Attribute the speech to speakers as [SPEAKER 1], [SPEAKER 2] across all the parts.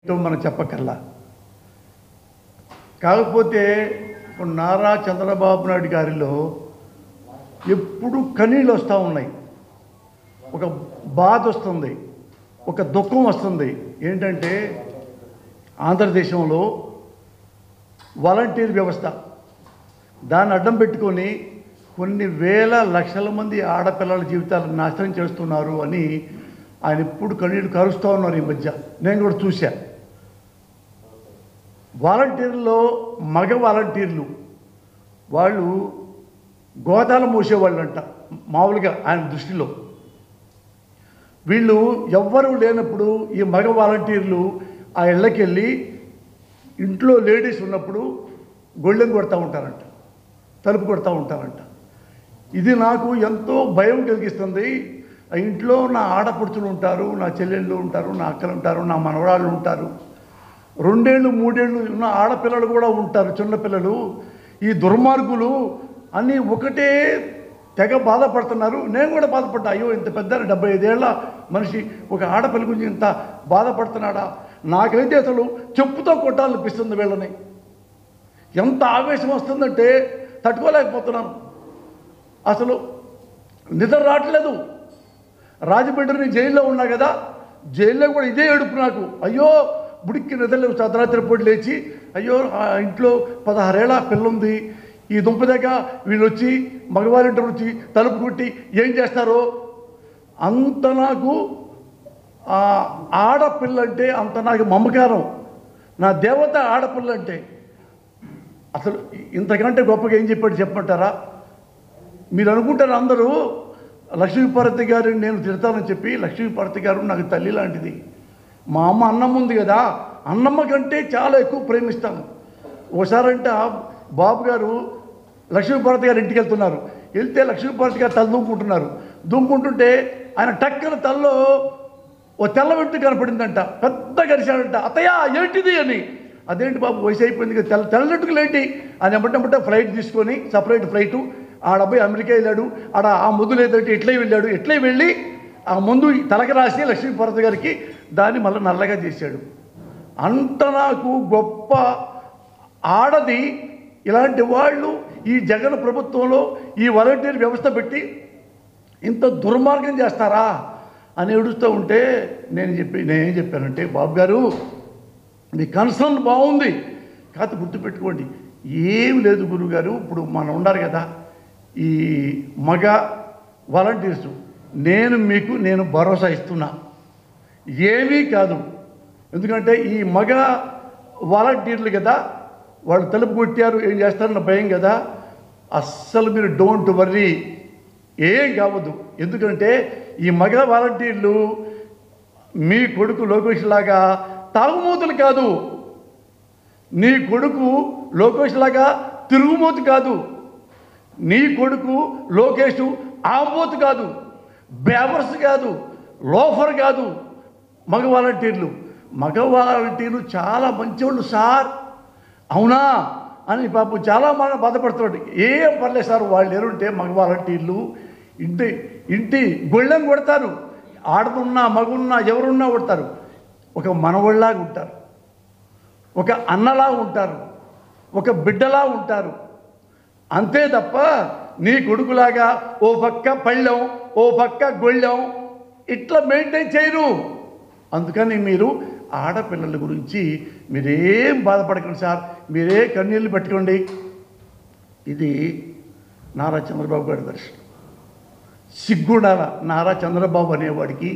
[SPEAKER 1] మనం చెప్పక్కర్లా. కాకపోతే ఇప్పుడు నారా చంద్రబాబు నాయుడు గారిలో ఎప్పుడు కన్నీళ్ళు వస్తూ ఉన్నాయి, ఒక బాధ వస్తుంది, ఒక దుఃఖం వస్తుంది. ఏంటంటే ఆంధ్రదేశంలో వాలంటీర్ వ్యవస్థ దాన్ని అడ్డం పెట్టుకొని కొన్ని వేల లక్షల మంది ఆడపిల్లల జీవితాలను నాశనం చేస్తున్నారు అని ఆయన ఎప్పుడు కన్నీళ్ళు కరుస్తూ ఉన్నారు. ఈ మధ్య నేను కూడా చూశా. వాలంటీర్లో మగ వాలంటీర్లు వాళ్ళు గోదాలు మోసేవాళ్ళు అంట. మామూలుగా ఆయన దృష్టిలో వీళ్ళు ఎవ్వరూ లేనప్పుడు ఈ మగ వాలంటీర్లు ఆ ఇళ్ళకెళ్ళి ఇంట్లో లేడీస్ ఉన్నప్పుడు గొళ్ళెం కొడతా ఉంటారంట, తలుపు కొడతా ఉంటారంట. ఇది నాకు ఎంతో భయం కలిగిస్తుంది. ఆ ఇంట్లో నా ఆడపడుచులు ఉంటారు, నా చెల్లెళ్ళు ఉంటారు, నా అక్కలు ఉంటారు, నా మనవరాళ్ళు ఉంటారు, 2 ఏళ్ళు 3 ఏళ్ళు ఉన్న ఆడపిల్లలు కూడా ఉంటారు, చిన్నపిల్లలు. ఈ దుర్మార్గులు అన్నీ ఒకటే తెగ బాధపడుతున్నారు. నేను కూడా బాధపడ్డా. అయ్యో ఇంత పెద్ద 75 ఏళ్ళ మనిషి ఒక ఆడపిల్ల గురించి ఇంత బాధపడుతున్నాడా? నాకైతే అసలు చెప్పుతో కొట్టాలనిపిస్తుంది వీళ్ళని. ఎంత ఆవేశం వస్తుందంటే తట్టుకోలేకపోతున్నాను. అసలు నిద్ర రావట్లేదు. రాజమండ్రిని జైల్లో ఉన్నా కదా, జైల్లో కూడా ఇదే ఏడుపు నాకు. అయ్యో బుడికి నిద్రలేవు. అర్ధరాత్రి పూట లేచి అయ్యో ఆ ఇంట్లో 16 ఏళ్ళ పిల్ల ఉంది, ఈ దుంప దగ్గర వీళ్ళు వచ్చి మగవారింటి వచ్చి తలుపు కొట్టి ఏం చేస్తారో అంత నాకు ఆడపిల్ల అంటే అంత నాకు మమకారం. నా దేవత ఆడపిల్ల అంటే అసలు ఇంతకంటే గొప్పగా ఏం చెప్పాడు చెప్పమంటారా? మీరు అనుకుంటారు అందరూ లక్ష్మీపార్వతి గారిని నేను తిడతానని చెప్పి. లక్ష్మీపార్వతి గారు నాకు తల్లి లాంటిది. మా అమ్మ అన్నమ్మ ఉంది కదా, అన్నమ్మ కంటే చాలా ఎక్కువ ప్రేమిస్తాను. ఓసారంటే బాబు గారు లక్ష్మీపార్వతి గారు ఇంటికి వెళ్తున్నారు. వెళ్తే లక్ష్మీపార్వతి గారు తల దుంకుంటుంటే ఆయన టక్కన తలలో ఓ తెల్ల వెంట్రుక కనపడిందంట. పెద్ద గరిశాడంట. అత్తయ్య ఏంటిది అని. అదేంటి బాబు వయసు అయిపోయింది కదా, తెల్లట్టుకులు ఏంటి అని ఎమ్మటెమ్మటే ఫ్లైట్ తీసుకొని సపరేట్ ఫ్లైటు ఆడబ్బాయి అమెరికా వెళ్ళాడు. ఆడ ఆ ముందు లేదంటే ఎట్లే వెళ్ళాడు. ఎట్లే వెళ్ళి ఆ ముందు తలకి రాసి లక్ష్మీపార్వతి గారికి దాన్ని మళ్ళీ నల్లగా చేశాడు. అంత నాకు గొప్ప ఆడది. ఇలాంటి వాళ్ళు ఈ జగన్ ప్రభుత్వంలో ఈ వాలంటీర్ వ్యవస్థ పెట్టి ఇంత దుర్మార్గం చేస్తారా అని ఏడుస్తూ ఉంటే నేనేం చెప్పానంటే, బాబు గారు మీ కన్సర్న్ బాగుంది, కాదు గుర్తుపెట్టుకోండి, ఏం లేదు గురువుగారు. ఇప్పుడు మనం ఉన్నారు కదా ఈ మగ వాలంటీర్స్, నేను భరోసా ఇస్తున్నా, ఏమీ కాదు. ఎందుకంటే ఈ మగ వాలంటీర్లు కదా, వాళ్ళు తలుపు కొట్టారు ఏం చేస్తారన్న భయం కదా. అస్సలు మీరు డోంట్ వర్రీ, ఏం కావద్దు. ఎందుకంటే ఈ మగ వాలంటీర్లు మీ కొడుకు లోకేష్ లాగా తాగుమూతులు కాదు, నీ కొడుకు లోకేష్ లాగా తిరుగుమూతు కాదు, నీ కొడుకు లోకేష్ ఆంబోతు కాదు, బేవర్స్ కాదు, లోఫర్ కాదు. మగ వాలంటీర్లు చాలా మంచివాళ్ళు సార్. అవునా అని పాపం చాలా మనం బాధపడుతున్నాడు. ఏం పర్లేదు సార్, వాళ్ళు ఎరుంటే మగ వాలంటీర్లు ఇంటి గొళ్ళెం కొడతారు. ఆడదున్నా మగున్నా ఎవరున్నా కొడతారు. ఒక మనవళ్ళలాగా ఉంటారు, ఒక అన్నలా ఉంటారు, ఒక బిడ్డలా ఉంటారు. అంతే తప్ప నీ కొడుకులాగా ఓ పక్క పళ్ళెం ఓ పక్క గొళ్ళెం ఇట్లా మెయింటైన్ చేయరు. అందుకని మీరు ఆడపిల్లల గురించి మీరేం బాధపడకండి సార్, మీరే కన్నీళ్ళు పెట్టుకోండి. ఇది నారా చంద్రబాబు గారి దర్శనం. సిగ్గుండాల నారా చంద్రబాబు అనేవాడికి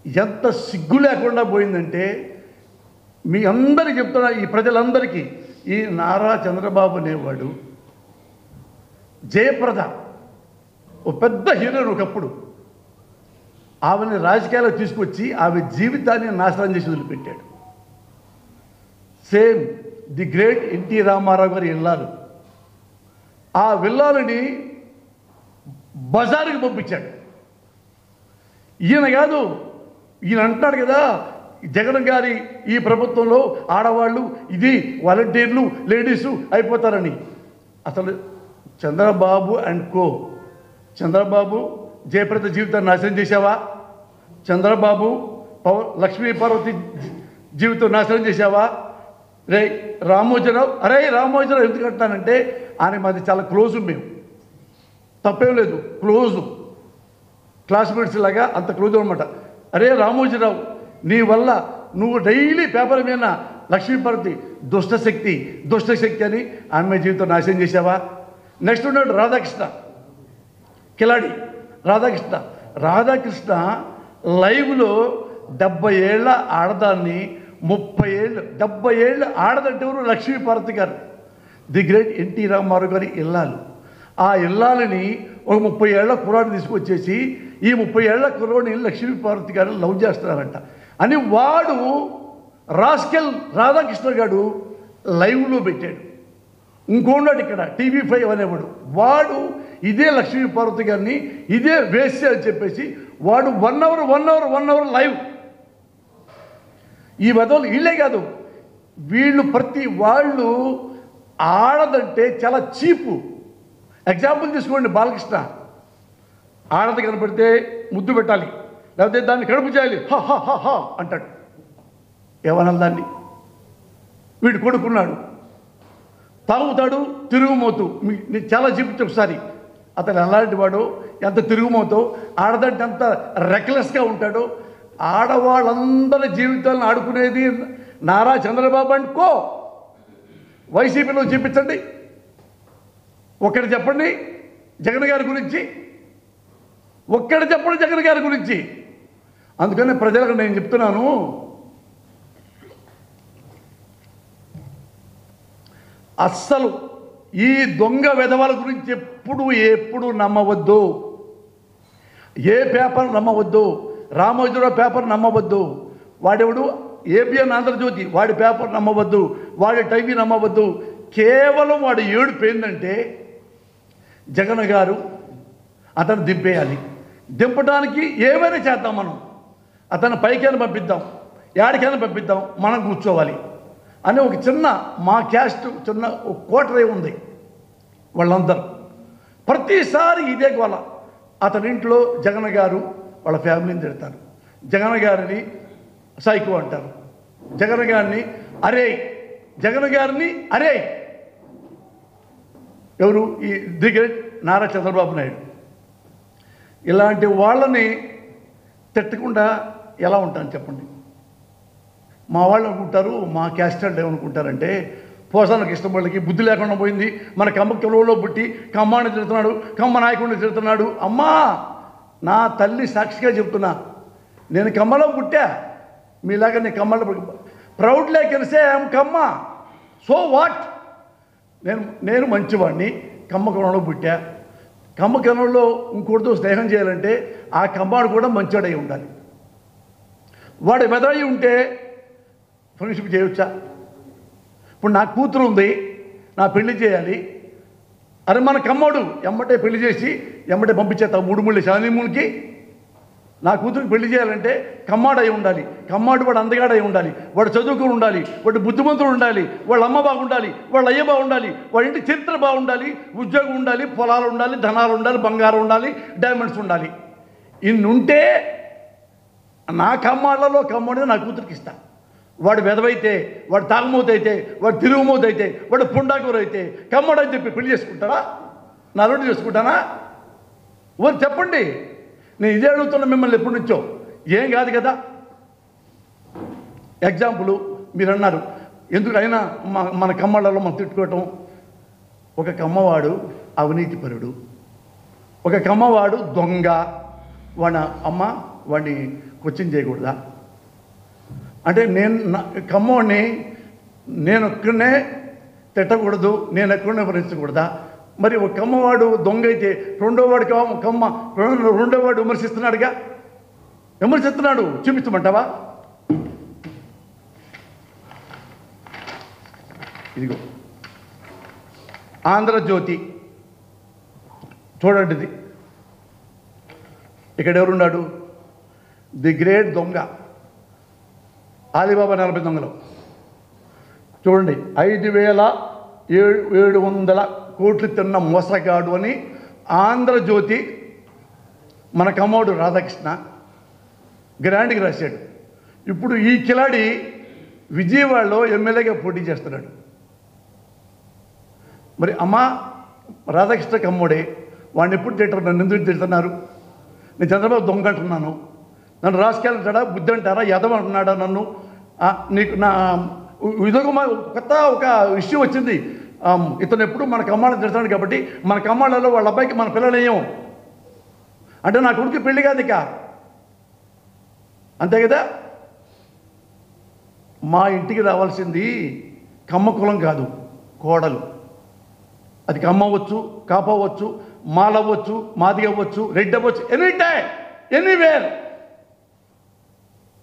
[SPEAKER 1] ఎంత సిగ్గు లేకుండా పోయిందంటే, మీ అందరికీ చెప్తున్నా, ఈ ప్రజలందరికీ, ఈ నారా చంద్రబాబు అనేవాడు జయప్రద ఓ పెద్ద హీరోయిన్ ఒకప్పుడు, ఆమెని రాజకీయాల్లో తీసుకొచ్చి ఆమె జీవితాన్ని నాశనం చేసి వదిలిపెట్టాడు. Same the great NT Rama Rao garu ఇల్లాలు, ఆ విల్లాలని బజారుకి పంపించాడు. ఈయన కాదు, ఈయన అంటున్నాడు కదా జగన్ గారి ఈ ప్రభుత్వంలో ఆడవాళ్ళు ఇది వాలంటీర్లు లేడీసు అయిపోతారని. అసలు చంద్రబాబు అండ్ కో, చంద్రబాబు జయప్రద జీవితాన్ని నాశనం చేశావా? చంద్రబాబు లక్ష్మీపార్వతి జీవితం నాశనం చేసావా? రే రామోజీరావు, అరే రామోజీరావు ఎందుకు అంటానంటే ఆయన మాది చాలా క్లోజు, మేము తప్పేం లేదు, క్లోజు క్లాస్మేట్స్ లాగా అంత క్లోజ్ అనమాట. అరే రామోజీరావు, నీ వల్ల నువ్వు డైలీ పేపర్ మీద లక్ష్మీపార్వతి దుష్టశక్తి అని ఆమె జీవితం నాశనం చేసావా? నెక్స్ట్ ఉన్నాడు రాధాకృష్ణ, కిలాడి రాధాకృష్ణ లైవ్లో 70 ఏళ్ళ ఆడదాన్ని 30 ఏళ్ళు 70 ఏళ్ళు ఆడదంటే ఎవరు? లక్ష్మీపార్వతి గారు, ది గ్రేట్ ఎన్టీ రామారావు గారి ఇల్లాలు. ఆ ఇల్లాలని ఒక 30 ఏళ్ల కుర్రాడిని తీసుకొచ్చేసి ఈ 30 ఏళ్ల కుర్రాడిని లక్ష్మీపార్వతి గారిని లవ్ చేస్తున్నారంట అని వాడు రాస్కెల్ రాధాకృష్ణ గారు లైవ్లో పెట్టాడు. ఇంకోన్నాడు ఇక్కడ TV5 అనేవాడు, వాడు ఇదే లక్ష్మీపార్వతి గారిని ఇదే వేస్తే అని చెప్పేసి వాడు 1 అవర్ లైవ్. ఈ వదలు వీళ్ళే కాదు, వీళ్ళు ప్రతి వాళ్ళు ఆడదంటే చాలా చీపు. ఎగ్జాంపుల్ తీసుకోండి, బాలకృష్ణ ఆడది కనపడితే ముద్దు పెట్టాలి, లేకపోతే దాన్ని కడుపు చేయాలి, హా అంటాడు. ఏమనాలి దాన్ని? వీడు కొడుకున్నాడు, తాగుతాడు, తిరుగుమోతు. నేను చాలా చెప్తే ఒకసారి అతను ఎలాంటి వాడో, ఎంత తిరుగుమోతో, ఆడదంటే ఎంత రెక్లెస్గా ఉంటాడో. ఆడవాళ్ళందరి జీవితాలను ఆడుకునేది నారా చంద్రబాబు అనుకో. వైసీపీలో చూపించండి, ఒక్కటి చెప్పండి జగన్ గారి గురించి, ఒక్కటి చెప్పండి జగన్ గారి గురించి. అందుకని ప్రజలకు నేను చెప్తున్నాను, అస్సలు ఈ దొంగ వెధవల గురించి ఎప్పుడు నమ్మవద్దు. ఏ పేపర్ నమ్మవద్దు, రామోజీరావు పేపర్ నమ్మవద్దు, వాడెవడు ఏబిఎన్ ఆంధ్రజ్యోతి వాడి పేపర్ నమ్మవద్దు, వాడి టీవీ నమ్మవద్దు. కేవలం వాడు ఏడుపు ఏంటంటే జగన్ గారు అతను దింపేయాలి, దింపడానికి ఏమైనా చేద్దాం, మనం అతను పైకైనా పంపిద్దాం, యాడికైనా పంపిద్దాం, మనం కూర్చోవాలి అని ఒక చిన్న మా క్యాస్ట్ చిన్న ఒక కోటరే ఉంది. వాళ్ళందరూ ప్రతిసారి ఇదే గోల. అతని ఇంట్లో జగన్ గారు వాళ్ళ ఫ్యామిలీని తిడతారు, జగన్ గారిని సైకో అంటారు, జగన్ గారిని అరే ఎవరు? ఈ ది గ్రేట్ నారా చంద్రబాబు నాయుడు. ఇలాంటి వాళ్ళని తిట్టకుండా ఎలా ఉంటాను చెప్పండి? మా వాళ్ళు అనుకుంటారు, మా క్యాస్ట్ వాళ్ళు ఏమనుకుంటారంటే పోసాన కృష్ణ వాళ్ళకి బుద్ధి లేకుండా పోయింది, మన కమ్మ కిలోలో పుట్టి కమ్మాన్ని తిడుతున్నాడు, కమ్మ నాయకుడిని తిడుతున్నాడు. అమ్మా, నా తల్లి సాక్షిగా చెప్తున్నా, నేను కమ్మలో పుట్టా, మీలాగా నేను కమ్మలో proudly can say I'm Kamma. So what? నేను మంచివాడిని, కమ్మ కణంలో పుట్టా. కమ్మ కణంలో ఇంకోటితో స్నేహం చేయాలంటే ఆ కమ్మాడు కూడా మంచివాడై ఉండాలి. వాడు మెదడై ఉంటే ఫ్రెండ్షిప్ చేయవచ్చా? ఇప్పుడు నా కూతురు ఉంది, నా పెళ్లి చేయాలి, అరే మన కమ్మోడు ఎమ్మటే పెళ్లి చేసి ఎమ్మటే పంపించేస్తా 3 మూడు శానిమూలకి. నా కూతురికి పెళ్లి చేయాలంటే కమ్మాడై ఉండాలి, కమ్మాడు వాడు అందగాడై ఉండాలి, వాడు చదువుకుని ఉండాలి, వాడు బుద్ధిమంతుడు ఉండాలి, వాళ్ళ అమ్మ బాగుండాలి, వాళ్ళ అయ్య బాగుండాలి, వాళ్ళ ఇంటి చరిత్ర బాగుండాలి, ఉద్యోగం ఉండాలి, పొలాలు ఉండాలి, ధనాలు ఉండాలి, బంగారం ఉండాలి, డైమండ్స్ ఉండాలి. ఇన్ని ఉంటే నా కమ్మాళ్ళలో కమ్మోడిని నా కూతురికి ఇస్తా. వాడు వెదవైతే, వాడు తాగుమోతైతే, వాడు తిరుగుమోతైతే, వాడు పుండాకూర అయితే కమ్మడని చెప్పి పెళ్లి చేసుకుంటారా? నా అల్లుడు చేసుకుంటానా? వారు చెప్పండి. నేను ఇదే అడుగుతున్నా మిమ్మల్ని ఎప్పటి నుంచో, ఏం కాదు కదా. ఎగ్జాంపుల్ మీరు అన్నారు, ఎందుకు అయినా మన కమ్మళ్ళలో మనం తిట్టుకోవటం. ఒక కమ్మవాడు అవినీతిపరుడు, ఒక కమ్మవాడు దొంగ, వాడిని క్వశ్చన్ చేయకూడదా? అంటే కమ్మోడిని నేను ఒక్కడనే తిట్టకూడదు, నేను ఎక్కడనే విమర్శించకూడదా? మరి ఒక కమ్మవాడు దొంగ అయితే రెండోవాడు రెండోవాడు విమర్శిస్తున్నాడు, చూపించమంటావా? ఇదిగో ఆంధ్రజ్యోతి చూడండి, ఇది ఇక్కడ ఎవరున్నాడు? ది గ్రేట్ దొంగ ఆలీబాబా 40 దొంగలు. చూడండి, 5,700 కోట్లు తిన్న మోసగాడు అని ఆంధ్రజ్యోతి మన కమ్మోడు రాధాకృష్ణ గ్రాండ్కి రాశాడు. ఇప్పుడు ఈ కిలాడి విజయవాడలో ఎమ్మెల్యేగా పోటీ చేస్తున్నాడు. మరి అమ్మ రాధాకృష్ణ కమ్మోడే, వాడిని ఎప్పుడు తింటారు? నన్ను ఎందుకు తిడుతున్నారు? నేను చంద్రబాబు దొంగ అంటున్నాను, నన్ను రాసుకెళ్తాడా, బుద్ధి అంటారా, యదం అంటున్నాడా నన్ను? నీకు నా ఇదొక కొత్త ఒక ఇష్యూ వచ్చింది. ఇతను ఎప్పుడు మన కమ్మాళ్ళని తిడతాడు కాబట్టి మన కమ్మాళ్ళలో వాళ్ళ అబ్బాయికి మన పిల్లలేం అంటే నా కొడుకు పెళ్లి కాదు ఇక, అంతే కదా. మా ఇంటికి రావాల్సింది కమ్మ కులం కాదు, కోడలు. అది కమ్మ అవ్వచ్చు, కాపు అవ్వచ్చు, మాల అవ్వచ్చు, మాది అవ్వచ్చు, రెడ్డి అవ్వచ్చు, ఎనీవేర్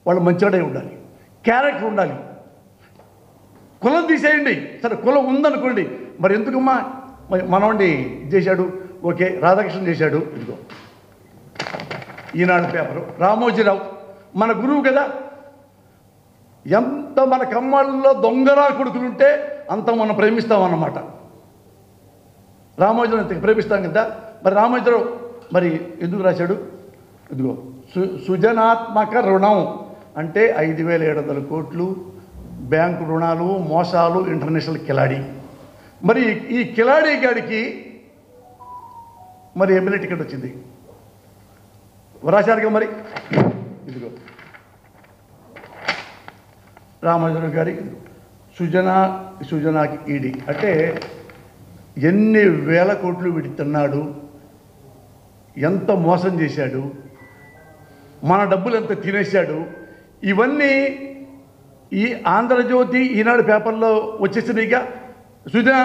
[SPEAKER 1] వాళ్ళు మంచివాడే ఉండాలి, క్యారెక్టర్ ఉండాలి. కులం తీసేయండి, సరే కులం ఉందనుకోండి, మరి ఎందుకమ్మా మనవాడిని చేశాడు? ఓకే, రాధాకృష్ణ చేశాడు. ఇదిగో ఈనాడు పేపరు, రామోజీరావు మన గురువు కదా. ఎంత మన కమ్మాళ్ళలో దొంగరా కొడుకులుంటే అంత మనం ప్రేమిస్తామన్నమాట. రామోజీరావు ఎంత ప్రేమిస్తాం కదా. మరి రామోజీరావు మరి ఎందుకు రాశాడు? ఇదిగో సృజనాత్మక రుణం అంటే 5,700 కోట్లు, బ్యాంకు రుణాలు, మోసాలు, ఇంటర్నేషనల్ కిలాడి. మరి ఈ కిలాడి గాడికి మరి ఎమ్మెల్యే టికెట్ వచ్చింది, రాశారుగా. మరి ఇదిగో రామోజీరావు గారి సుజనాకి ఈడీ అంటే ఎన్ని వేల కోట్లు విడుతున్నాడు, ఎంత మోసం చేశాడు, మన డబ్బులు ఎంత తినేశాడు. ఇవన్నీ ఈ ఆంధ్రజ్యోతి, ఈనాడు పేపర్లో వచ్చేసినాయిగా. సుజనా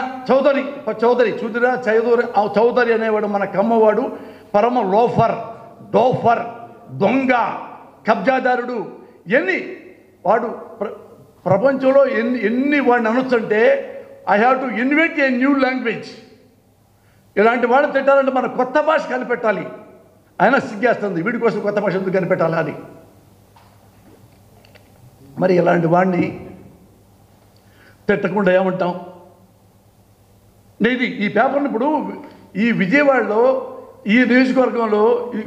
[SPEAKER 1] చౌదరి అనేవాడు మన కమ్మవాడు, పరమ డోఫర్, దొంగ, కబ్జాదారుడు. ఎన్ని వాడు ప్రపంచంలో ఎన్ని వాడిని అనొచ్చంటే I have to invent a new language. ఇలాంటి వాడిని తిట్టాలంటే మన కొత్త భాష కనిపెట్టాలి. అయినా సిగ్గేస్తుంది, వీడి కోసం కొత్త భాష ఎందుకు కనిపెట్టాలి అని. మరి ఇలాంటి వాడిని తిట్టకుండా ఏమంటాం? నేను ఈ పేపర్ని ఇప్పుడు ఈ విజయవాడలో ఈ నియోజకవర్గంలో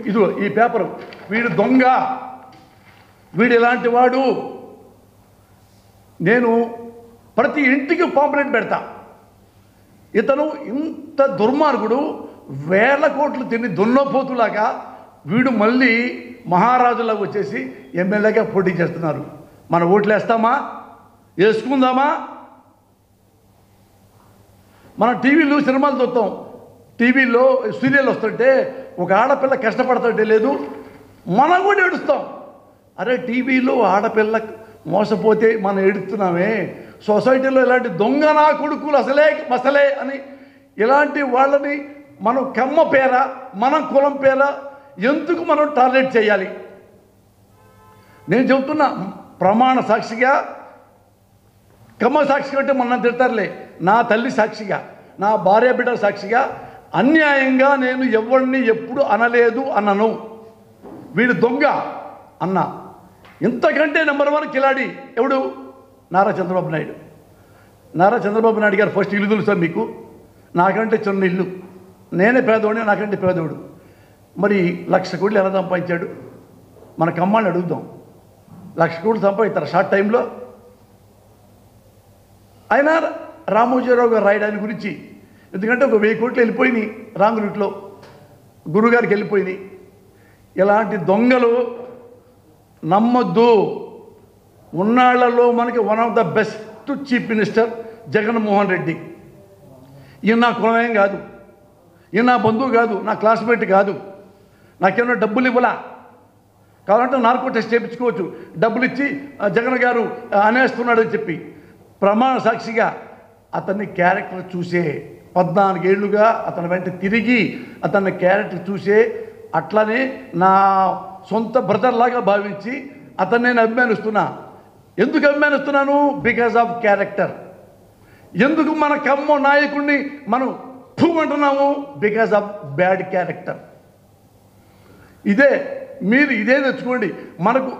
[SPEAKER 1] ఇదిగో ఈ పేపరు, వీడు దొంగ, వీడు ఇలాంటి వాడు, నేను ప్రతి ఇంటికి పాంప్లెట్ పెడతా. ఇతను ఇంత దుర్మార్గుడు, వేల కోట్లు తిని దున్నపోతులాగా వీడు మళ్ళీ మహారాజులాగా వచ్చేసి ఎమ్మెల్యేగా పోటీ చేస్తున్నారు. మన ఓట్లు వేస్తామా? వేసుకుందామా? మన టీవీలో సినిమాలు చూస్తాం, టీవీలో సీరియల్ వస్తుంటే ఒక ఆడపిల్ల కష్టపడుతుంటే లేదు, మనం కూడా ఏడుస్తాం. అరే టీవీలో ఆడపిల్ల మోసపోతే మనం ఏడుస్తున్నామే, సొసైటీలో ఇలాంటి దొంగ నా కొడుకులు మసలే అని ఇలాంటి వాళ్ళని మనం కమ్మ పేర, మనం కులం పేర ఎందుకు మనం టార్గెట్ చేయాలి? నేను చెబుతున్నా ప్రమాణ సాక్షిగా, కమ్మ సాక్షిగా అంటే మన తిడతారులే, నా తల్లి సాక్షిగా, నా భార్య బిడ్డ సాక్షిగా అన్యాయంగా నేను ఎవరిని ఎప్పుడు అనలేదు, అన్నను. వీడు దొంగ అన్న. ఇంతకంటే నెంబర్ 1 కిలాడి ఎవడు? నారా చంద్రబాబు నాయుడు. నారా చంద్రబాబు నాయుడు గారు ఫస్ట్ ఇల్లు తెలుసా మీకు? నాకంటే చిన్న ఇల్లు, నేనే పేదవాడిని, నాకంటే పేదవాడు. మరి 1,00,000 కోట్లు ఎలా సంపాదించాడు? మన కమ్మాన్ని అడుగుదాం. 1,00,000 కోట్లు సంపాదిస్తారు షార్ట్ టైంలో. అయినా రామోజీరావు గారు రాయడాని గురించి, ఎందుకంటే ఒక 1000 కోట్లు వెళ్ళిపోయినాయి రాంగ్ రూట్లో, గురుగారికి వెళ్ళిపోయినాయి. ఇలాంటి దొంగలు నమ్మొద్దు. ఉన్నాళ్లలో మనకి one of the best chief minister Jaganmohan Reddy. ఈయన నా కులమేం కాదు, ఈయన నా బంధువు కాదు, నా క్లాస్మేట్ కాదు, నాకేమన్నా డబ్బులు ఇవ్వలా. కావాలంటే నార్కో టెస్ట్ చేయించుకోవచ్చు, డబ్బులు ఇచ్చి జగన్ గారు అనేస్తున్నాడని చెప్పి. ప్రమాణ సాక్షిగా అతన్ని క్యారెక్టర్ చూసే 14 ఏళ్ళుగా అతని వెంట తిరిగి అతన్ని క్యారెక్టర్ చూసే, అట్లనే నా సొంత బ్రదర్ లాగా భావించి అతన్ని నేను అభిమానిస్తున్నా. ఎందుకు అభిమానిస్తున్నాను? Because of character. ఎందుకు మన కమ్మ నాయకుడిని మనం అంటున్నాము? Because of bad character. మీరు ఇదే తెచ్చుకోండి. మనకు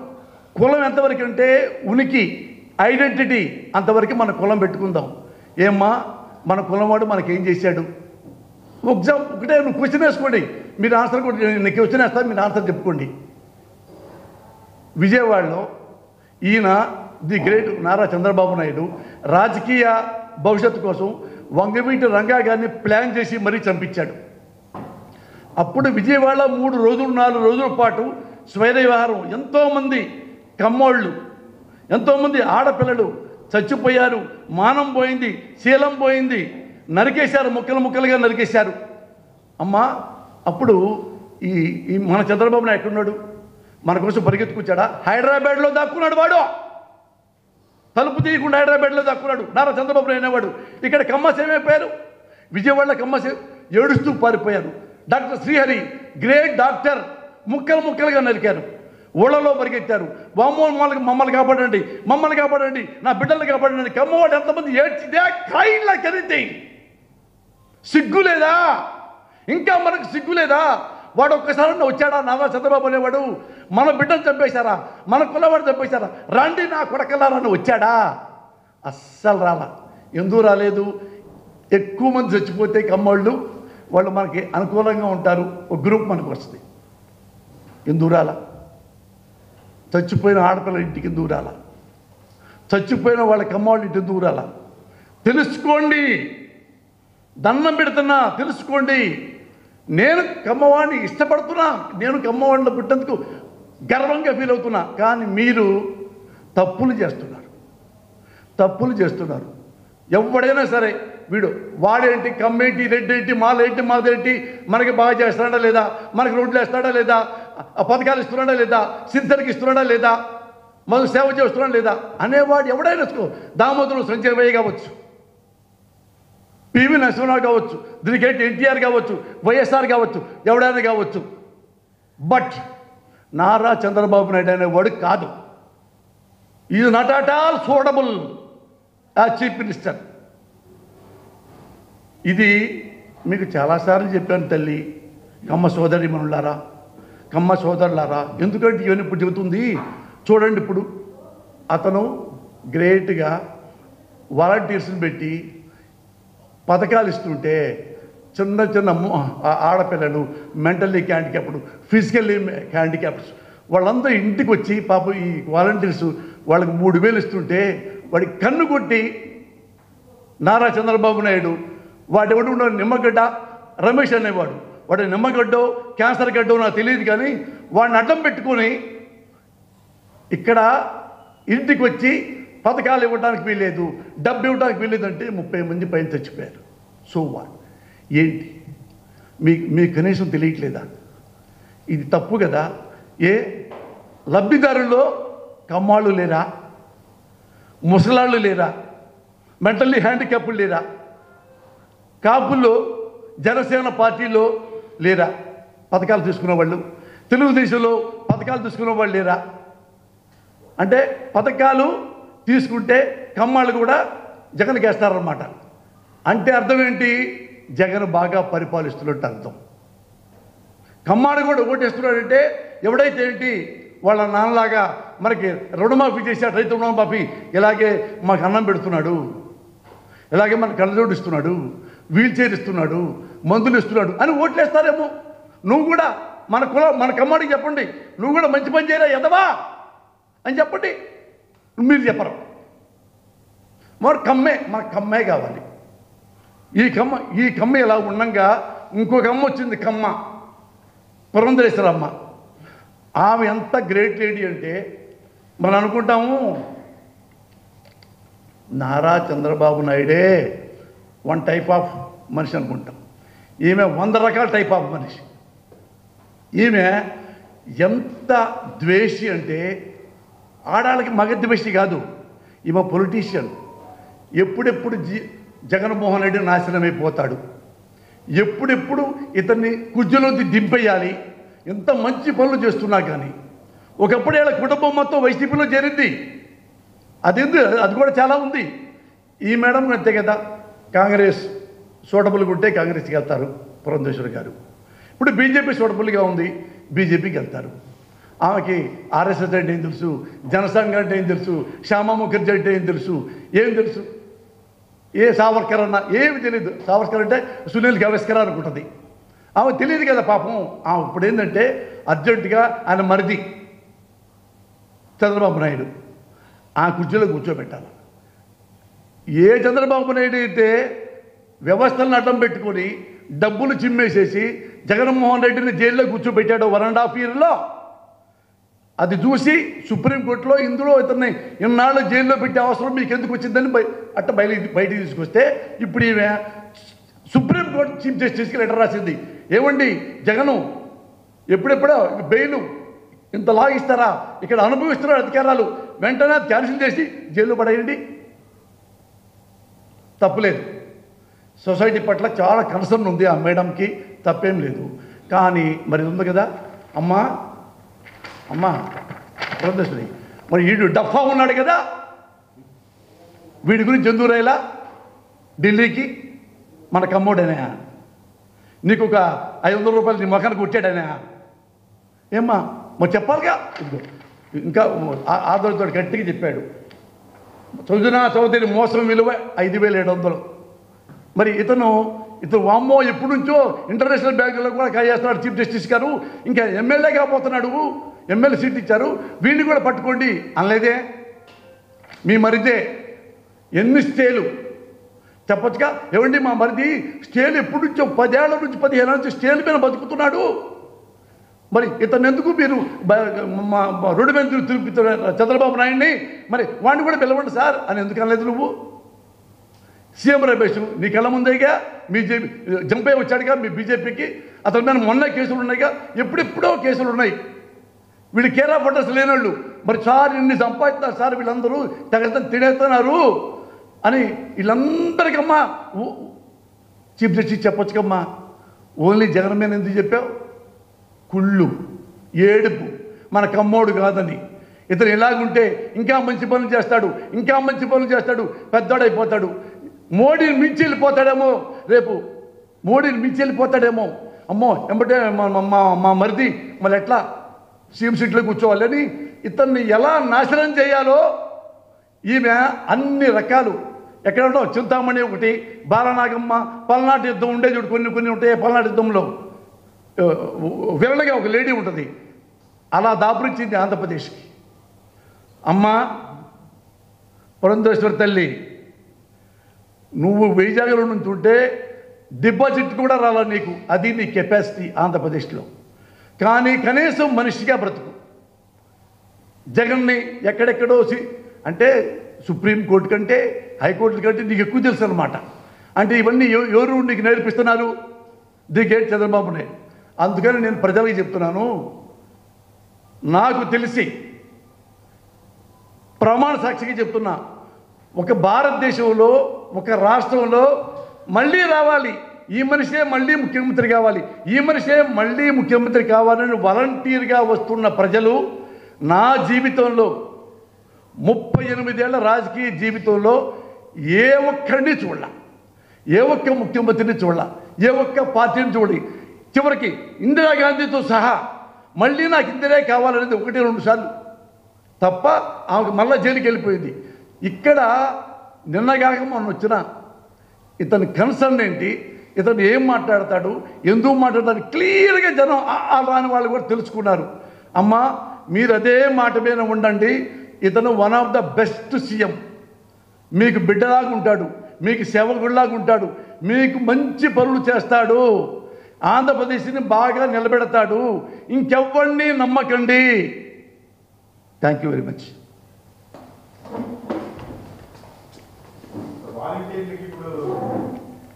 [SPEAKER 1] కులం ఎంతవరకు అంటే ఉనికి, ఐడెంటిటీ అంతవరకు మన కులం పెట్టుకుందాం. ఏమ్మా మన కులం వాడు మనకేం చేశాడు? ఒకటే నువ్వు క్వశ్చన్ వేసుకోండి, మీరు ఆన్సర్ కూడా. నేను క్వశ్చన్ వేస్తాను, మీరు ఆన్సర్ చెప్పుకోండి. విజయవాడలో ఈయన ది గ్రేట్ నారా చంద్రబాబు నాయుడు రాజకీయ భవిష్యత్తు కోసం వంగవీటి రంగా గారిని ప్లాన్ చేసి మరీ చంపించాడు. అప్పుడు విజయవాడ 3 రోజులు 4 రోజుల పాటు స్వైర విహారం, ఎంతోమంది కమ్మోళ్ళు, ఎంతోమంది ఆడపిల్లలు చచ్చిపోయారు, మానం పోయింది, శీలం పోయింది, నరికేశారు, ముక్కలు ముక్కలుగా నరికేశారు. అమ్మా అప్పుడు ఈ మన చంద్రబాబు నాయుడు ఎక్కడున్నాడు? మన కోసం పరిగెత్తుకొచ్చాడా? హైదరాబాద్లో దాక్కున్నాడు వాడు. తలుపు తీయకుండా హైదరాబాద్లో దాక్కున్నాడు నారా చంద్రబాబు నాయుడు అనేవాడు. ఇక్కడ కమ్మస్ ఏమైపోయారు? విజయవాడలో కమ్మస్ ఏడుస్తూ పారిపోయారు. డాక్టర్ శ్రీహరి గ్రేట్ డాక్టర్ ముక్కలు ముక్కలుగా నరికారు, ఊళ్ళలో పరిగెత్తారు. వామ్మో మమ్మల్ని కాపాడండి, మమ్మల్ని కాపాడండి, నా బిడ్డల్ని కాపాడండి. కమ్మవాడు ఎంతమంది ఏడ్చితే క్రైమ్ లైక్ ఎనీథింగ్. సిగ్గు లేదా? ఇంకా మనకు సిగ్గు లేదా? వాడు ఒక్కసారి వచ్చాడా నారా చంద్రబాబు అనేవాడు? మన బిడ్డను చంపేశారా, మన కులవాడు చంపేశారా, రండి నా కొడకలారని వచ్చాడా? అస్సలు రాలా. ఎందుకు రాలేదు? ఎక్కువ మంది చచ్చిపోతే కమ్మోళ్ళు వాళ్ళు మనకి అనుకూలంగా ఉంటారు, ఒక గ్రూప్ మనకు వస్తుంది. ఎందుకు రాలా? చచ్చిపోయిన ఆడపిల్లల ఇంటికి ఎందుకు రాలా? చచ్చిపోయిన వాళ్ళ కమ్మవాళ్ళ ఇంటి ఎందుకు రాలా? తెలుసుకోండి, దండం పెడుతున్నా, తెలుసుకోండి. నేను కమ్మవాడిని ఇష్టపడుతున్నా, నేను కమ్మవాడిని పుట్టేందుకు గర్వంగా ఫీల్ అవుతున్నా. కానీ మీరు తప్పులు చేస్తున్నారు. ఎవడైనా సరే వీడు వాడేంటి, కమ్మేంటి, రెడ్డేంటి, మాలేంటి, మాదేంటి, మనకి బాగా చేస్తున్నాడా లేదా, మనకి రోడ్లు వేస్తున్నాడా లేదా, పథకాలు ఇస్తున్నాడా లేదా, సిద్ధరికి ఇస్తున్నాడా లేదా, మనకు సేవ చేస్తున్నాడా లేదా అనేవాడు ఎవడైనా దామోదరం సంజయ్ కావచ్చు, పివి నరసింహరావు కావచ్చు, దీనికేంటి ఎన్టీఆర్ కావచ్చు, వైఎస్ఆర్ కావచ్చు, ఎవడైనా కావచ్చు. బట్ నారా చంద్రబాబు నాయుడు అనేవాడు కాదు. Is not at all suitable as chief minister. ఇది మీకు చాలాసార్లు చెప్పాను తల్లి, కమ్మ సోదరి మనులారా, కమ్మ సోదరులారా. ఎందుకంటే ఇవన్నీ ఇప్పుడు చెబుతుంది చూడండి. ఇప్పుడు అతను గ్రేట్గా వాలంటీర్స్ని పెట్టి పథకాలు ఇస్తుంటే చిన్న చిన్న ఆడపిల్లలు, మెంటల్లీ హ్యాండిక్యాప్డ్, ఫిజికల్లీ హ్యాండిక్యాప్డ్స్ వాళ్ళందరూ ఇంటికి వచ్చి పాపం ఈ వాలంటీర్స్ వాళ్ళకి 3,000 ఇస్తుంటే వాడికి కన్ను కొట్టి నారా చంద్రబాబు నాయుడు వాడు ఎవడు నిమ్మగడ్డ రమేష్ అనేవాడు, వాడు నిమ్మగడ్డో క్యాన్సర్ గడ్డో నాకు తెలియదు, కానీ వాడిని అడ్డం పెట్టుకొని ఇక్కడ ఇంటికి వచ్చి పథకాలు ఇవ్వడానికి వీల్లేదు, డబ్బు ఇవ్వడానికి వీల్లేదు అంటే 30 మంది పైన చచ్చిపోయారు. సో వాట్ ఏంటి మీకు కనీసం తెలియట్లేదా? ఇది తప్పు కదా. ఏ లబ్ధిదారుల్లో కమ్మాళ్ళు లేరా, ముసలాళ్ళు లేరా, మెంటల్లీ హ్యాండిక్యాప్లు లేరా, కాపుల్లో జనసేన పార్టీలో లేరా పథకాలు తీసుకునే వాళ్ళు, తెలుగుదేశంలో పథకాలు తీసుకునే వాళ్ళు లేరా? అంటే పథకాలు తీసుకుంటే కమ్మాళ్ళు కూడా జగన్కి వేస్తారన్నమాట. అంటే అర్థం ఏంటి? జగన్ బాగా పరిపాలిస్తున్నట్టు అర్థం. కమ్మాడు కూడా ఓటేస్తున్నాడంటే ఎవడైతే ఏంటి వాళ్ళ నాన్నలాగా మనకి రుణమాఫీ చేశాడు, రైతు రుణమాఫీ, ఇలాగే మాకు అన్నం పెడుతున్నాడు, ఇలాగే మనకు కళ్ళజోడు ఇస్తున్నాడు, వీల్ చైర్ ఇస్తున్నాడు, మందులు ఇస్తున్నాడు అని ఓట్లేస్తారేమో. నువ్వు కూడా మన కమ్మాడికి చెప్పండి, నువ్వు కూడా మంచి పని చేయరా ఎదవా అని చెప్పండి. మీరు చెప్పరు. మరి మనకు కమ్మే కావాలి. ఈ కమ్మ ఇలా ఉండగా ఇంకొక అమ్మ వచ్చింది, కమ్మ పురంధరేశ్వరమ్మ. ఆమె ఎంత గ్రేట్ లేడీ అంటే మనం అనుకుంటాము నారా చంద్రబాబు నాయుడే వన్ టైప్ ఆఫ్ మనిషి అనుకుంటాం. ఈమె 100 రకాల టైప్ ఆఫ్ మనిషి. ఈమె ఎంత ద్వేషి అంటే ఆడాళ్ళకి మగ ద్వేషి కాదు, ఈమె పొలిటీషియన్. ఎప్పుడెప్పుడు జగన్మోహన్ రెడ్డి నాశనమైపోతాడు, ఎప్పుడెప్పుడు ఇతన్ని కుజ్జలోకి దింపేయాలి, ఎంత మంచి పనులు చేస్తున్నా కానీ. ఒకప్పుడు వీళ్ళ కుటుంబం మొత్తం వైసీపీలో చేరింది, అది కూడా చాలా ఉంది. ఈ మేడం అంతే కదా, కాంగ్రెస్ సూటబుల్గా ఉంటే కాంగ్రెస్కి వెళ్తారు పురంధేశ్వరి గారు. ఇప్పుడు బీజేపీ సూటబుల్గా ఉంది, బీజేపీకి వెళ్తారు. ఆమెకి ఆర్ఎస్ఎస్ అంటే ఏం తెలుసు, జనసంఘ అంటే ఏం తెలుసు, శ్యామా ముఖర్జీ అంటే ఏం తెలుసు, ఏం తెలుసు? ఏ సావర్కర్ అన్నా ఏమి తెలియదు. సావర్కర్ అంటే సునీల్ గవాస్కర్ అనుకుంటుంది. ఆమె తెలియదు కదా పాపం. ఆమె ఇప్పుడు ఏంటంటే అర్జెంటుగా ఆయన మరిది చంద్రబాబు నాయుడు ఆ కుర్చీలో కూర్చోబెట్టాలి. ఏ చంద్రబాబు నాయుడు అయితే వ్యవస్థలను అడ్డం పెట్టుకొని డబ్బులు చిమ్మేసేసి జగన్మోహన్ రెడ్డిని జైల్లో కూర్చోబెట్టాడో 1.5 ఇయర్లో, అది చూసి సుప్రీంకోర్టులో ఇందులో ఇతన్ని ఇన్నాళ్ళు జైల్లో పెట్టే అవసరం మీకు ఎందుకు వచ్చిందని బయటికి తీసుకొస్తే ఇప్పుడు ఈమె సుప్రీంకోర్టు చీఫ్ జస్టిస్కి లెటర్ రాసింది. ఏమండి జగను ఎప్పుడెప్పుడో బెయిలు ఇంత లాగిస్తారా, ఇక్కడ అనుభవిస్తున్న అధికారాలు వెంటనే క్యాన్సిల్ చేసి జైల్లో పడేయండి. తప్పులేదు. సొసైటీ పట్ల చాలా కన్సర్న్ ఉంది ఆ మేడంకి, తప్పేం లేదు. కానీ మరి ఉంది కదా అమ్మా ప్రదర్శని, మరి వీడు డఫా ఉన్నాడు కదా, వీడి గురించి ఎందుకు రాయలా ఢిల్లీకి? మన కమ్మోడనే, నీకు ఒక 500 రూపాయలు నీ మొఖానికి కొట్టాడనే ఏమ్మా మరి చెప్పాలిగా. ఇంకా ఆదరణతో గట్టిగా చెప్పాడు, చదువునా చదువుతాని మోసం విలువ 5,700. మరి ఇతను వామ్మో ఎప్పటి నుంచో ఇంటర్నేషనల్ బ్యాంకులో కూడా కాజేస్తున్నాడు చీఫ్ జస్టిస్ గారు, ఇంకా ఎమ్మెల్యే కాబోతున్నాడు, ఎమ్మెల్యే సీట్ ఇచ్చారు, వీడిని కూడా పట్టుకోండి అనలేదే. మీ మరిదే ఎన్ని స్టేలు చెప్పొచ్చుగా. ఏమండి మా మరిది స్టేలు ఎప్పటి నుంచో 10 ఏళ్ల నుంచి 15 ఏళ్ళ నుంచి స్టేల్ మీద బతుకుతున్నాడు. మరి ఇతను ఎందుకు మీరు రోడ్డు మీద తిరుగుతున్నారు చంద్రబాబు నాయుడిని, మరి వాడిని కూడా పిలవండి సార్ అని ఎందుకు అనలేదు నువ్వు? సీఎం రమేష్ నీ కళ్ళ ముందేగా జంపే వచ్చాడుగా మీ బీజేపీకి, అతని మీద మొన్న కేసులు ఉన్నాయిగా, ఎప్పుడెప్పుడో కేసులు ఉన్నాయి. వీళ్ళు కేర్ ఆఫ్ అడ్రస్ లేనోళ్ళు, మరి సార్ ఇన్ని సంపాదిస్తున్నారు సార్, వీళ్ళందరూ తగ్గ తినేస్తున్నారు అని వీళ్ళందరికమ్మా చీఫ్ జస్టిస్ చెప్పొచ్చుకమ్మా. ఓన్లీ జగన్ మీద ఎందుకు చెప్పావు? కుళ్ళు, ఏడుపు, మన కమ్మోడు కాదని. ఇతను ఇలాగుంటే ఇంకా మంచి పనులు చేస్తాడు, ఇంకా మంచి పనులు చేస్తాడు, పెద్దోడైపోతాడు. మోడీని మించి వెళ్ళిపోతాడేమో, రేపు మోడీని మించి వెళ్ళిపోతాడేమో. అమ్మో ఎంబటే మా మరిది మళ్ళీ ఎట్లా సీఎం సీట్లో కూర్చోవాలని ఇతన్ని ఎలా నాశనం చేయాలో ఈమె అన్ని రకాలు. ఎక్కడ ఉంటావు చింతామణి ఒకటి, బాలనాగమ్మ, పల్నాటి యుద్ధం ఉండే చూడు, కొన్ని ఉంటాయి. పల్నాటి యుద్ధంలో విరళగా ఒక లేడీ ఉంటుంది, అలా దాపురించింది ఆంధ్రప్రదేశ్కి. అమ్మ పురంధేశ్వరి తల్లి, నువ్వు వైజాగ్లో నుంచి ఉంటే డిపాజిట్ కూడా రాలా నీకు, అది నీ కెపాసిటీ ఆంధ్రప్రదేశ్లో. కానీ కనీసం మనిషిగా బ్రతుకు. జగన్ని ఎక్కడెక్కడో అంటే సుప్రీంకోర్టు కంటే హైకోర్టు కంటే నీకు ఎక్కువ తెలుసు అనమాట. అంటే ఇవన్నీ ఎవరు నీకు నేర్పిస్తున్నారు? The gate Chandrababu Naidu. అందుకని నేను ప్రజలకు చెప్తున్నాను, నాకు తెలిసి ప్రమాణ సాక్షిగా చెప్తున్నా, ఒక భారతదేశంలో ఒక రాష్ట్రంలో మళ్ళీ రావాలి, ఈ మనిషే మళ్ళీ ముఖ్యమంత్రి కావాలి, ఈ మనిషే మళ్ళీ ముఖ్యమంత్రి కావాలని వాలంటీర్గా వస్తున్న ప్రజలు నా జీవితంలో 38 ఏళ్ల రాజకీయ జీవితంలో ఏ ఒక్కరిని చూడాల, ఏ ఒక్క ముఖ్యమంత్రిని చూడాల, ఏ ఒక్క పార్టీని చూడి, చివరికి ఇందిరాగాంధీతో సహా మళ్ళీ నాకు ఇందిరే కావాలనేది 1-2 సార్లు తప్ప ఆమెకు మళ్ళీ జైలుకి వెళ్ళిపోయింది. ఇక్కడ నిన్నగాక మొన్న వచ్చిన ఇతని కన్సర్న్ ఏంటి, ఇతను ఏం మాట్లాడతాడు, ఎందుకు మాట్లాడతాడు క్లియర్గా జనం రాని వాళ్ళు కూడా తెలుసుకున్నారు. అమ్మ మీరు అదే మాట మీద ఉండండి. ఇతను one of the best CM, మీకు బిడ్డలాగా ఉంటాడు, మీకు సేవకుడిలాగా ఉంటాడు, మీకు మంచి పనులు చేస్తాడు, ఆంధ్రప్రదేశ్ని బాగా నిలబెడతాడు. ఇంకెవ్వరిని నమ్మకండి. Thank you very much.
[SPEAKER 2] వాలంటీర్లకి ఇప్పుడు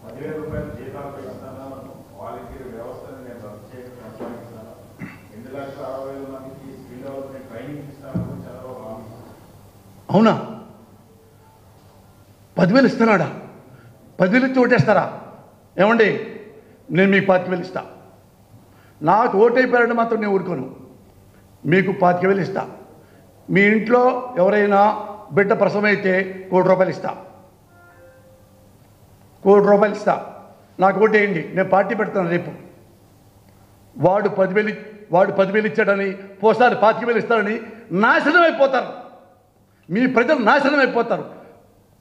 [SPEAKER 2] 10,000 రూపాయలు జీతాలు పెంచుతాను, వాలంటీర్ వ్యవస్థను నేను రద్దు చేయడం కొనసాగిస్తాను, 2,60,000 మందికి స్కిల్ డెవలప్మెంట్ ట్రైనింగ్ ఇస్తాను చంద్రబాబు.
[SPEAKER 1] అవునా? 10,000 ఇస్తున్నాడా? 10,000 ఇచ్చి ఓటేస్తారా? ఏమండి నేను మీకు 25,000 ఇస్తా. నాకు ఓటైపోయారంటే మాత్రం నేను ఊరుకోను. మీకు 25,000 ఇస్తా. మీ ఇంట్లో ఎవరైనా బిడ్డ ప్రసవమైతే 1 కోటి రూపాయలు ఇస్తా. 1 కోటి రూపాయలు ఇస్తా. నాకు ఓటేయండి, నేను పార్టీ పెడతాను రేపు. వాడు 10,000 ఇచ్చాడని, పోసారి 25,000 ఇస్తాడని నాశనం అయిపోతారు. మీ ప్రజలు నాశనం అయిపోతారు.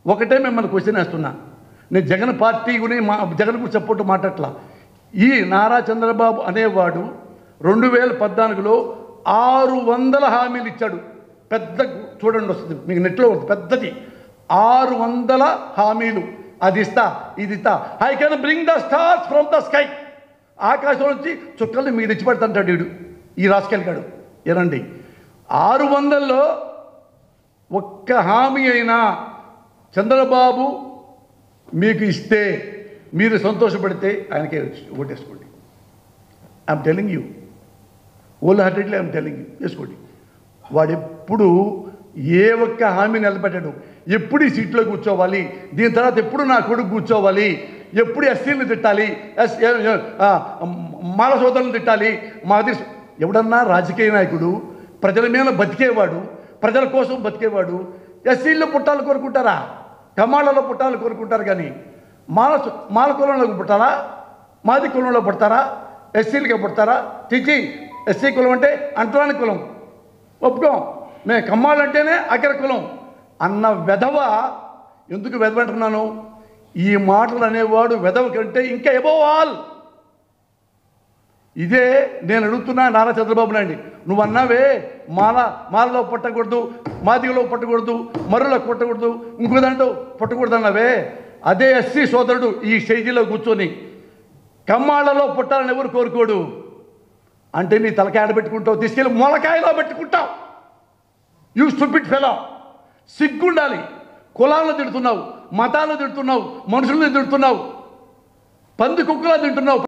[SPEAKER 1] ఒకటే మిమ్మల్ని క్వశ్చన్ వేస్తున్నా, నేను జగన్ పార్టీ గురించి జగన్ గురించి సపోర్ట్ మాట్లాడట్లా. ఈ నారా చంద్రబాబు అనేవాడు 2014లో 600 హామీలు ఇచ్చాడు పెద్ద చూడండి వస్తుంది మీకు నెట్లో వస్తుంది పెద్దది 600 హామీలు అది ఇస్తా ఇది ఇస్తా I can bring the stars from the sky ఆకాశం నుంచి చుక్కల్ని మీరు ఇచ్చి పెడతాంటాడు వీడు ఈ రాసుకెళ్ళాడు ఏనండి 600లో ఒక్క హామీ అయినా చంద్రబాబు మీకు ఇస్తే మీరు సంతోషపడితే ఆయనకే ఓటేసుకోండి I'm telling you wholeheartedly I'm telling you వేసుకోండి వాడు ఎప్పుడు ఏ ఒక్క హామీ నిలబెట్టాడు ఎప్పుడు ఈ సీట్లో కూర్చోవాలి దీని తర్వాత ఎప్పుడు నా కొడుకు కూర్చోవాలి ఎప్పుడు ఎస్సీలను తిట్టాలి మాల సోదరులను తిట్టాలి మాది ఎవడన్నా రాజకీయ నాయకుడు ప్రజల మీద బతికేవాడు ప్రజల కోసం బతికేవాడు ఎస్సీల్లో పుట్టాలు కోరుకుంటారా కమాళ్ళలో పుట్టాలు కోరుకుంటారు కానీ మాల కులంలో పుట్టారా మాది కులంలో పుడతారా ఎస్సీలకి పుడతారా చిచి ఎస్సీ కులం అంటే అంటరాని కులం ఒప్పుకోం మేము కమ్మాలంటేనే అగ్ర కులం అన్న వెధవ ఎందుకు వెధవంటున్నాను ఈ మాటలు అనేవాడు వెధవ కంటే ఇంకా ఎబోవ్ ఆల్ ఇదే నేను అడుగుతున్నా నారా చంద్రబాబు నాయుడు నువ్వు అన్నావే మాలలో పుట్టకూడదు మాదిగలో పుట్టకూడదు మరులో పుట్టకూడదు ఇంకో దాంట్లో పుట్టకూడదు అన్నావే అదే ఎస్సీ సోదరుడు ఈ స్టేజీలో కూర్చొని కమ్మాళ్ళలో పుట్టాలని ఎవరు కోరుకోడు అంటే నీ తలకాయ ఆడబెట్టుకుంటావు తీసుకెళ్ళి మొలకాయలో పెట్టుకుంటావు యూ స్టూపిడ్ ఫెలో సిగ్గుండాలి కులాలను తిడుతున్నావు మతాలను తిడుతున్నావు మనుషులను తిడుతున్నావు పంది కుక్కలా తింటున్నావు